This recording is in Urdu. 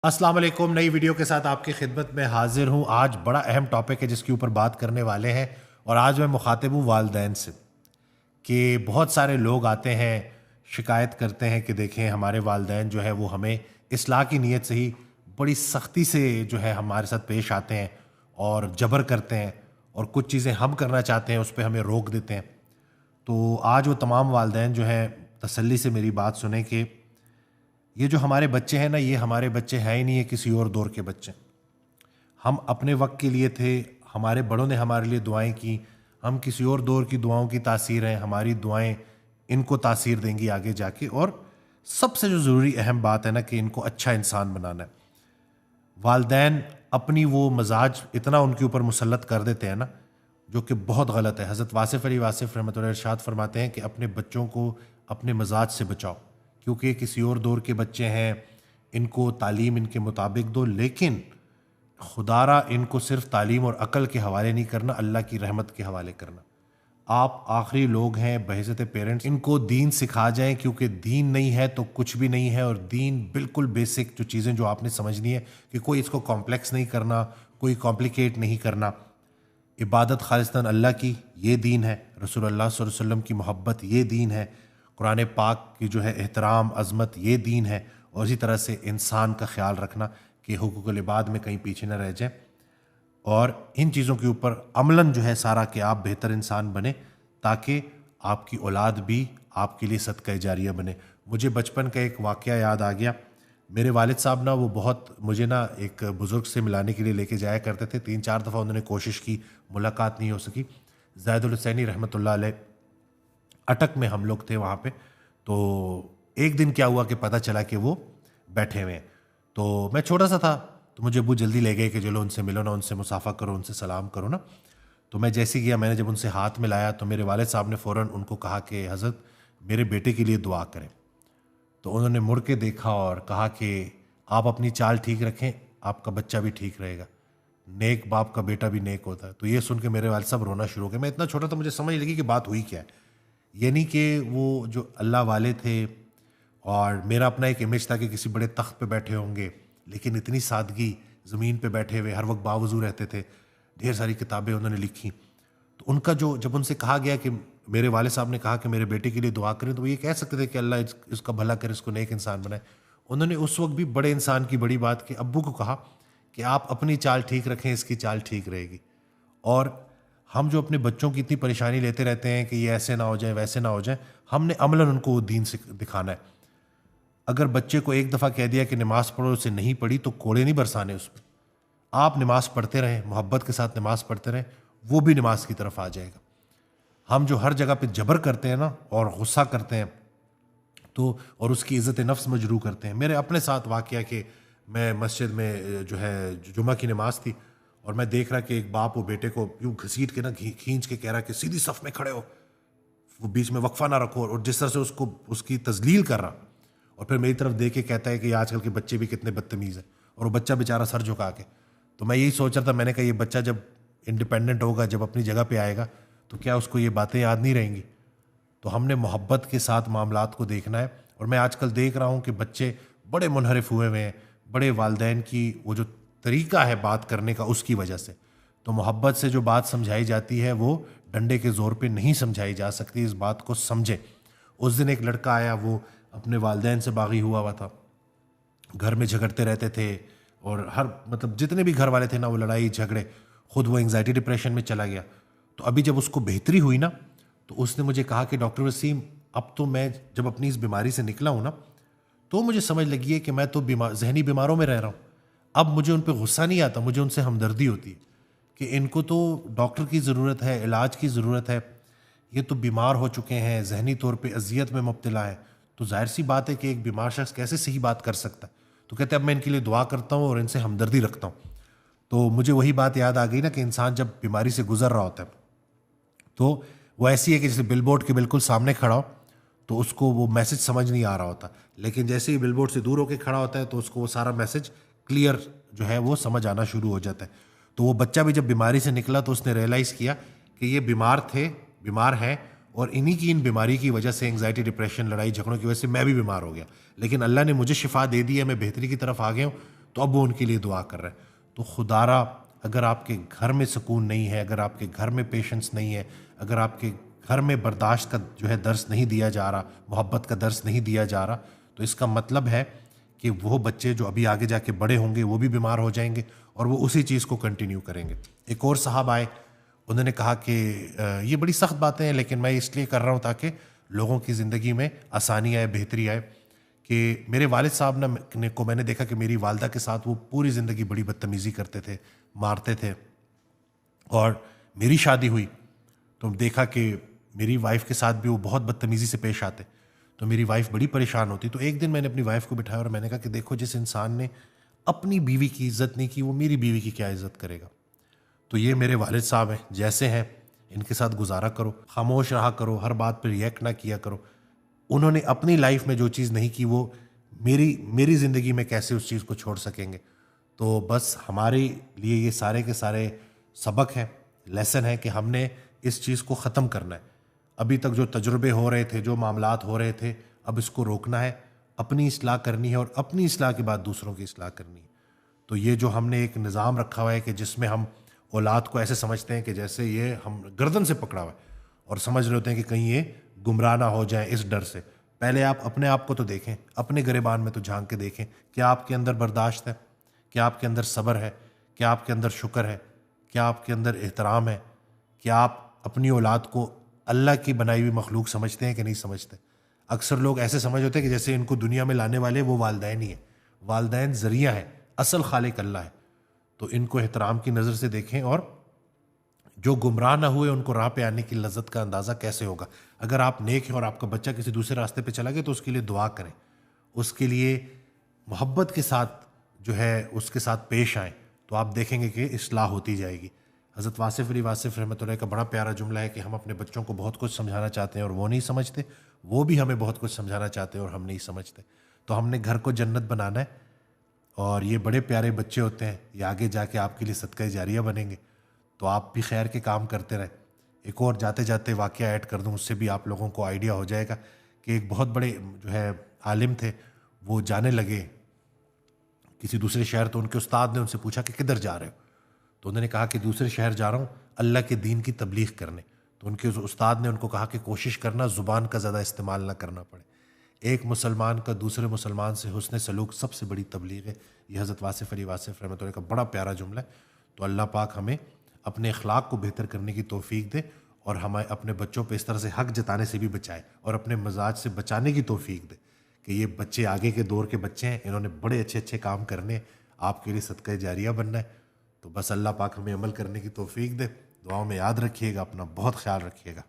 السلام علیکم، نئی ویڈیو کے ساتھ آپ کی خدمت میں حاضر ہوں۔ آج بڑا اہم ٹاپک ہے جس کے اوپر بات کرنے والے ہیں، اور آج میں مخاطب ہوں والدین سے کہ بہت سارے لوگ آتے ہیں، شکایت کرتے ہیں کہ دیکھیں ہمارے والدین جو ہے وہ ہمیں اصلاح کی نیت سے ہی بڑی سختی سے جو ہے ہمارے ساتھ پیش آتے ہیں اور جبر کرتے ہیں، اور کچھ چیزیں ہم کرنا چاہتے ہیں اس پہ ہمیں روک دیتے ہیں۔ تو آج وہ تمام والدین جو ہیں تسلی سے میری بات سنیں کہ یہ جو ہمارے بچے ہیں نا، یہ ہمارے بچے ہیں ہی نہیں، ہے کسی اور دور کے بچے۔ ہم اپنے وقت کے لیے تھے، ہمارے بڑوں نے ہمارے لیے دعائیں کی، ہم کسی اور دور کی دعاؤں کی تاثیر ہیں، ہماری دعائیں ان کو تاثیر دیں گی آگے جا کے۔ اور سب سے جو ضروری اہم بات ہے نا کہ ان کو اچھا انسان بنانا ہے۔ والدین اپنی وہ مزاج اتنا ان کے اوپر مسلط کر دیتے ہیں نا، جو کہ بہت غلط ہے۔ حضرت واصف علی واصف رحمۃ اللہ ارشاد فرماتے ہیں کہ اپنے بچوں کو اپنے مزاج سے بچاؤ، کیونکہ یہ کسی اور دور کے بچے ہیں، ان کو تعلیم ان کے مطابق دو، لیکن خدا را ان کو صرف تعلیم اور عقل کے حوالے نہیں کرنا، اللہ کی رحمت کے حوالے کرنا۔ آپ آخری لوگ ہیں بحیثیت پیرنٹس، ان کو دین سکھا جائیں، کیونکہ دین نہیں ہے تو کچھ بھی نہیں ہے، اور دین بالکل بیسک جو چیزیں جو آپ نے سمجھنی ہے کہ کوئی اس کو کمپلیکس نہیں کرنا، کوئی کمپلیکیٹ نہیں کرنا۔ عبادت خالصتاً اللہ کی، یہ دین ہے۔ رسول اللہ صلی اللہ علیہ وسلم کی محبت، یہ دین ہے۔ قرآن پاک کی جو ہے احترام عظمت، یہ دین ہے۔ اور اسی طرح سے انسان کا خیال رکھنا کہ حقوق العباد میں کہیں پیچھے نہ رہ جائے، اور ان چیزوں کے اوپر عملاً جو ہے سارا کہ آپ بہتر انسان بنے، تاکہ آپ کی اولاد بھی آپ کے لیے صدقہ جاریہ بنے۔ مجھے بچپن کا ایک واقعہ یاد آ گیا۔ میرے والد صاحب نا وہ بہت مجھے نا ایک بزرگ سے ملانے کے لیے لے کے جایا کرتے تھے۔ 3-4 دفعہ انہوں نے کوشش کی، ملاقات نہیں ہو سکی۔ زاہد الحسینی رحمۃ اللہ علیہ، اٹک میں ہم لوگ تھے وہاں پہ۔ تو ایک دن کیا ہوا کہ پتہ چلا کہ وہ بیٹھے ہوئے ہیں، تو میں چھوٹا سا تھا، تو مجھے ابو جلدی لے گئے کہ چلو ان سے ملو نا، ان سے مصافحہ کرو، ان سے سلام کرو نا۔ تو میں جیسے ہی گیا، میں نے جب ان سے ہاتھ ملایا تو میرے والد صاحب نے فوراً ان کو کہا کہ حضرت میرے بیٹے کے لیے دعا کریں۔ تو انہوں نے مڑ کے دیکھا اور کہا کہ آپ اپنی چال ٹھیک رکھیں، آپ کا بچہ بھی ٹھیک رہے گا، نیک باپ کا بیٹا بھی نیک ہوتا ہے۔ تو یہ سن کے میرے والد صاحب رونا شروع ہو گئے۔ میں اتنا چھوٹا تھا، مجھے سمجھ لگی کہ بات ہوئی کیا ہے۔ یعنی کہ وہ جو اللہ والے تھے، اور میرا اپنا ایک امیج تھا کہ کسی بڑے تخت پہ بیٹھے ہوں گے، لیکن اتنی سادگی، زمین پہ بیٹھے ہوئے، ہر وقت باوضو رہتے تھے، ڈھیر ساری کتابیں انہوں نے لکھی۔ تو ان کا جو جب ان سے کہا گیا کہ میرے والد صاحب نے کہا کہ میرے بیٹے کے لیے دعا کریں، تو وہ یہ کہہ سکتے تھے کہ اللہ اس کا بھلا کرے، اس کو نیک انسان بنائے۔ انہوں نے اس وقت بھی بڑے انسان کی بڑی بات کہ ابو کو کہا کہ آپ اپنی چال ٹھیک رکھیں، اس کی چال ٹھیک رہے گی۔ اور ہم جو اپنے بچوں کی اتنی پریشانی لیتے رہتے ہیں کہ یہ ایسے نہ ہو جائے، ویسے نہ ہو جائے، ہم نے عملاً ان کو دین سے دکھانا ہے۔ اگر بچے کو ایک دفعہ کہہ دیا کہ نماز پڑھو، اسے نہیں پڑھی تو کوڑے نہیں برسانے اس پہ۔ آپ نماز پڑھتے رہیں، محبت کے ساتھ نماز پڑھتے رہیں، وہ بھی نماز کی طرف آ جائے گا۔ ہم جو ہر جگہ پہ جبر کرتے ہیں نا، اور غصہ کرتے ہیں، تو اور اس کی عزت نفس مجروح کرتے ہیں۔ میرے اپنے ساتھ واقعہ کہ میں مسجد میں جو ہے جمعہ کی نماز تھی، اور میں دیکھ رہا کہ ایک باپ وہ بیٹے کو یوں گھسیٹ کے نا کھینچ کے کہہ رہا کہ سیدھی صف میں کھڑے ہو، وہ بیچ میں وقفہ نہ رکھو، اور جس طرح سے اس کی تذلیل کر رہا، اور پھر میری طرف دیکھ کے کہتا ہے کہ آج کل کے بچے بھی کتنے بدتمیز ہیں، اور وہ بچہ بیچارہ سر جھکا کے۔ تو میں یہی سوچ رہا تھا، میں نے کہا یہ بچہ جب انڈیپینڈنٹ ہوگا، جب اپنی جگہ پہ آئے گا، تو کیا اس کو یہ باتیں یاد نہیں رہیں گی؟ تو ہم نے محبت کے ساتھ معاملات کو دیکھنا ہے۔ اور میں آج کل دیکھ رہا ہوں کہ بچے بڑے منحرف ہوئے ہوئے ہیں، بڑے والدین کی وہ جو طریقہ ہے بات کرنے کا، اس کی وجہ سے۔ تو محبت سے جو بات سمجھائی جاتی ہے وہ ڈنڈے کے زور پہ نہیں سمجھائی جا سکتی، اس بات کو سمجھیں۔ اس دن ایک لڑکا آیا، وہ اپنے والدین سے باغی ہوا تھا، گھر میں جھگڑتے رہتے تھے، اور مطلب جتنے بھی گھر والے تھے نا، وہ لڑائی جھگڑے، خود وہ انگزائٹی ڈپریشن میں چلا گیا۔ تو ابھی جب اس کو بہتری ہوئی نا، تو اس نے مجھے کہا کہ ڈاکٹر وسیم، اب تو میں جب اپنی اس بیماری سے نکلا ہوں نا، تو مجھے سمجھ لگی ہے کہ میں تو ذہنی بیماروں میں رہ رہا ہوں۔ اب مجھے ان پہ غصہ نہیں آتا، مجھے ان سے ہمدردی ہوتی ہے کہ ان کو تو ڈاکٹر کی ضرورت ہے، علاج کی ضرورت ہے، یہ تو بیمار ہو چکے ہیں، ذہنی طور پہ اذیت میں مبتلا ہے۔ تو ظاہر سی بات ہے کہ ایک بیمار شخص کیسے صحیح بات کر سکتا ہے؟ تو کہتے ہیں اب میں ان کے لیے دعا کرتا ہوں اور ان سے ہمدردی رکھتا ہوں۔ تو مجھے وہی بات یاد آ گئی نا کہ انسان جب بیماری سے گزر رہا ہوتا ہے، تو وہ ایسی ہے کہ جیسے بل بورڈ کے بالکل سامنے کھڑا ہو تو اس کو وہ میسج سمجھ نہیں آ رہا ہوتا، لیکن جیسے ہی بل بورڈ سے دور ہو کے کھڑا ہوتا ہے تو اس کو وہ سارا میسج کلیئر جو ہے وہ سمجھ آنا شروع ہو جاتا ہے۔ تو وہ بچہ بھی جب بیماری سے نکلا تو اس نے ریئلائز کیا کہ یہ بیمار ہیں، اور انہی کی ان بیماری کی وجہ سے، انگزائٹی ڈپریشن لڑائی جھگڑوں کی وجہ سے میں بھی بیمار ہو گیا، لیکن اللہ نے مجھے شفا دے دی ہے، میں بہتری کی طرف آ گیا ہوں۔ تو اب وہ ان کے لیے دعا کر رہے ہیں. تو خدارا اگر آپ کے گھر میں سکون نہیں ہے, اگر آپ کے گھر میں پیشنس نہیں ہے, اگر آپ کے گھر میں برداشت کا جو ہے درس نہیں دیا جا رہا, محبت کا درس نہیں دیا جا رہا, تو اس کا مطلب ہے کہ وہ بچے جو ابھی آگے جا کے بڑے ہوں گے وہ بھی بیمار ہو جائیں گے اور وہ اسی چیز کو کنٹینیو کریں گے. ایک اور صاحب آئے, انہوں نے کہا کہ یہ بڑی سخت باتیں ہیں لیکن میں اس لیے کر رہا ہوں تاکہ لوگوں کی زندگی میں آسانی آئے, بہتری آئے. کہ میرے والد صاحب کو میں نے دیکھا کہ میری والدہ کے ساتھ وہ پوری زندگی بڑی بدتمیزی کرتے تھے, مارتے تھے, اور میری شادی ہوئی تو دیکھا کہ میری وائف کے ساتھ بھی وہ بہت بدتمیزی سے پیش آتے, تو میری وائف بڑی پریشان ہوتی. تو ایک دن میں نے اپنی وائف کو بٹھایا اور میں نے کہا کہ دیکھو, جس انسان نے اپنی بیوی کی عزت نہیں کی وہ میری بیوی کی کیا عزت کرے گا. تو یہ میرے والد صاحب ہیں, جیسے ہیں ان کے ساتھ گزارا کرو, خاموش رہا کرو, ہر بات پہ ریئیکٹ نہ کیا کرو. انہوں نے اپنی لائف میں جو چیز نہیں کی وہ میری زندگی میں کیسے اس چیز کو چھوڑ سکیں گے. تو بس ہمارے لیے یہ سارے کے سارے سبق ہیں, لیسن ہے کہ ہم نے اس چیز کو ختم کرنا ہے. ابھی تک جو تجربے ہو رہے تھے, جو معاملات ہو رہے تھے, اب اس کو روکنا ہے, اپنی اصلاح کرنی ہے اور اپنی اصلاح کے بعد دوسروں کی اصلاح کرنی ہے. تو یہ جو ہم نے ایک نظام رکھا ہوا ہے کہ جس میں ہم اولاد کو ایسے سمجھتے ہیں کہ جیسے یہ ہم گردن سے پکڑا ہوا ہے اور سمجھ رہے ہوتے ہیں کہ کہیں یہ گمراہ نہ ہو جائیں اس ڈر سے. پہلے آپ اپنے آپ کو تو دیکھیں, اپنے گریبان میں تو جھانک کے دیکھیں, کیا آپ کے اندر برداشت ہے, کیا آپ کے اندر صبر ہے, کیا آپ کے اندر شکر ہے, کیا آپ کے اندر احترام ہے, کیا آپ اپنی اولاد کو اللہ کی بنائی ہوئی مخلوق سمجھتے ہیں کہ نہیں سمجھتے. اکثر لوگ ایسے سمجھ ہوتے ہیں کہ جیسے ان کو دنیا میں لانے والے وہ والدین ہی ہیں. والدین ذریعہ ہیں, اصل خالق اللہ ہے. تو ان کو احترام کی نظر سے دیکھیں, اور جو گمراہ نہ ہوئے ان کو راہ پہ آنے کی لذت کا اندازہ کیسے ہوگا. اگر آپ نیک ہیں اور آپ کا بچہ کسی دوسرے راستے پہ چلا گیا تو اس کے لیے دعا کریں, اس کے لیے محبت کے ساتھ جو ہے اس کے ساتھ پیش آئیں, تو آپ دیکھیں گے کہ اصلاح ہوتی جائے گی. حضرت واصف علی واصف رحمۃ اللہ کا بڑا پیارا جملہ ہے کہ ہم اپنے بچوں کو بہت کچھ سمجھانا چاہتے ہیں اور وہ نہیں سمجھتے, وہ بھی ہمیں بہت کچھ سمجھانا چاہتے ہیں اور ہم نہیں سمجھتے. تو ہم نے گھر کو جنت بنانا ہے, اور یہ بڑے پیارے بچے ہوتے ہیں, یہ آگے جا کے آپ کے لیے صدقہ جاریہ بنیں گے. تو آپ بھی خیر کے کام کرتے رہیں. ایک اور جاتے جاتے واقعہ ایڈ کر دوں, اس سے بھی آپ لوگوں کو آئیڈیا ہو جائے گا کہ ایک بہت بڑے جو ہے عالم تھے, وہ جانے لگے کسی دوسرے شہر. تو ان کے استاد نے ان سے پوچھا کہ کدھر جا رہے ہو؟ تو انہوں نے کہا کہ دوسرے شہر جا رہا ہوں اللہ کے دین کی تبلیغ کرنے. تو ان کے استاد نے ان کو کہا کہ کوشش کرنا زبان کا زیادہ استعمال نہ کرنا پڑے. ایک مسلمان کا دوسرے مسلمان سے حسن سلوک سب سے بڑی تبلیغ ہے. یہ حضرت واصف علی واصف رحمۃ اللہ کا بڑا پیارا جملہ ہے. تو اللہ پاک ہمیں اپنے اخلاق کو بہتر کرنے کی توفیق دے, اور ہمیں اپنے بچوں پہ اس طرح سے حق جتانے سے بھی بچائے, اور اپنے مزاج سے بچانے کی توفیق دے کہ یہ بچے آگے کے دور کے بچے ہیں, انہوں نے بڑے اچھے اچھے کام کرنے, آپ کے لیے صدقہ جاریہ بننا ہے. تو بس اللہ پاک ہمیں عمل کرنے کی توفیق دے. دعاؤں میں یاد رکھیے گا, اپنا بہت خیال رکھیے گا.